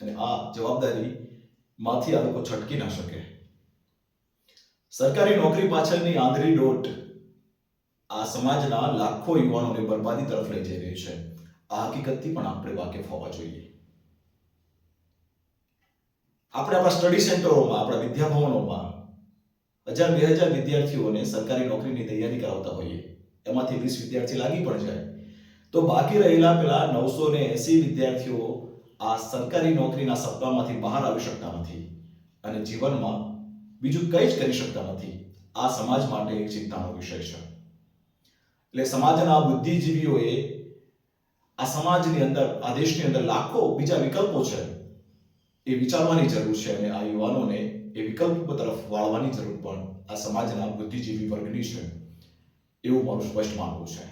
અને આ જવાબદારી માંથી આ લોકો છટકી ના શકે. સરકારી નોકરી પાછળની આંધળી દોટ આ સમાજના લાખો યુવાનોને બરબાદી તરફ લઈ જઈ રહી છે. આ હકીકતથી પણ આપણે વાકેફ હોવા જોઈએ. આપણે આપણા સ્ટડી સેન્ટરોમાં, આપણા વિદ્યાભવનોમાં 1000-2000 વિદ્યાર્થીઓને સરકારી નોકરીની તૈયારી કરાવતા હોઈએ. એમાંથી 20 વિદ્યાર્થી લાગી પણ જાય તો બાકી રહેલા પેલા 980 વિદ્યાર્થીઓ આ સરકારી નોકરીના સપનામાંથી બહાર આવી શકતા નથી અને જીવનમાં બીજું કંઈ જ કરી શકતા નથી. આ સમાજ માટે એક ચિંતાનો વિષય છે. એટલે સમાજના બુદ્ધિજીવીઓએ આ સમાજની અંદર, આ દેશની અંદર લાખો બીજા વિકલ્પો છે એ વિચારવાની જરૂર છે અને આ યુવાનોને એ વિકલ્પો તરફ વાળવાની જરૂર પણ આ સમાજના બુદ્ધિજીવી વર્ગની છે, એવું મારું સ્પષ્ટ માનવું છે.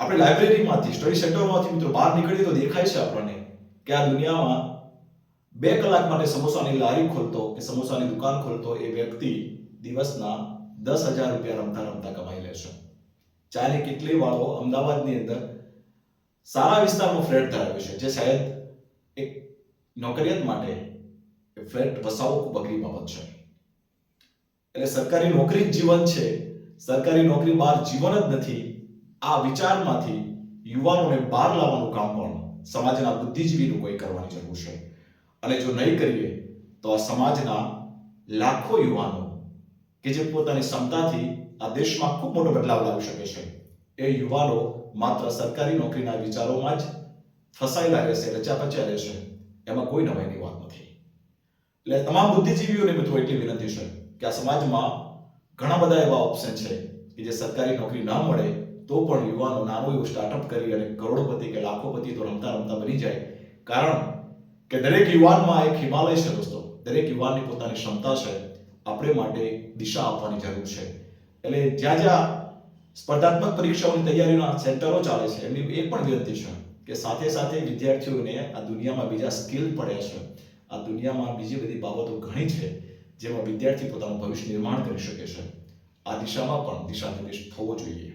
આપણે લાઇબ્રેરીમાંથી, સ્ટડી સેન્ટરમાંથી મિત્રો બહાર નીકળીએ તો દેખાય છે આપણને કે આ દુનિયામાં 2 કલાક માટે સમોસાની લારી ખોલતો કે સમોસાની દુકાન ખોલતો એ વ્યક્તિ દિવસના 10,000 રૂપિયા રમતા રમતા કમાઈ લે છે. ચારે કેટલી વાળો અમદાવાદની અંદર સારા વિસ્તારમાં ફ્લેટ ધરાવે છે, જે શાયદ એક નોકરિયાત માટે ફ્લેટ વસાવવો ખૂબ અઘરી બાબત છે. એટલે સરકારી નોકરી જ જીવન છે, સરકારી નોકરી બહાર જીવન જ નથી. આ વિચારમાંથી યુવાનોને બહાર લાવવાનું કામ પણ સમાજના બુદ્ધિજીવી લોકોએ કરવાની જરૂર છે. અને જો નહીં કરીએ તો આ સમાજના લાખો યુવાનો કે જે પોતાની ક્ષમતાથી આ દેશમાં ખૂબ મોટો બદલાવ લાવી શકે છે, એ યુવાનો માત્ર સરકારી નોકરીના વિચારોમાં જ ફસાયેલા રહેશે, રચ્યા-પચ્યા રહેશે. એમાં કોઈ નવાઈની વાત નથી. એટલે તમામ બુદ્ધિજીવીઓને મિત્રો એટલી વિનંતી છે કે આ સમાજમાં ઘણા બધા એવા ઓપ્શન છે કે જે સરકારી નોકરી ન મળે તો પણ યુવાનો નાનું એવું સ્ટાર્ટઅપ કરી અને કરોડપતિ કે લાખોપતિ તો રમતા રમતા બની જાય. કારણ કે દરેક યુવાનમાં એક હિમાલય છે દોસ્તો. દરેક યુવાનની પોતાની ક્ષમતા છે. આપણે માટે દિશા આપવાની જરૂર છે. એટલે જ્યાં જ્યાં સ્પર્ધાત્મક પરીક્ષાઓની તૈયારીના સેન્ટરો ચાલે છે, એમની એક પણ વિનંતી છે કે સાથે સાથે વિદ્યાર્થીઓને આ દુનિયામાં બીજા સ્કિલ પડ્યા છે, આ દુનિયામાં બીજી બધી બાબતો ઘણી છે જેમાં વિદ્યાર્થી પોતાનું ભવિષ્ય નિર્માણ કરી શકે છે. આ દિશામાં પણ દિશા નિર્દેશ થવો જોઈએ.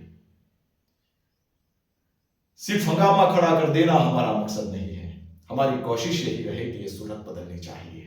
सिर्फ हंगामा खड़ा कर देना हमारा मकसद नहीं है, हमारी कोशिश यही रहे कि ये सूरत बदलनी चाहिए.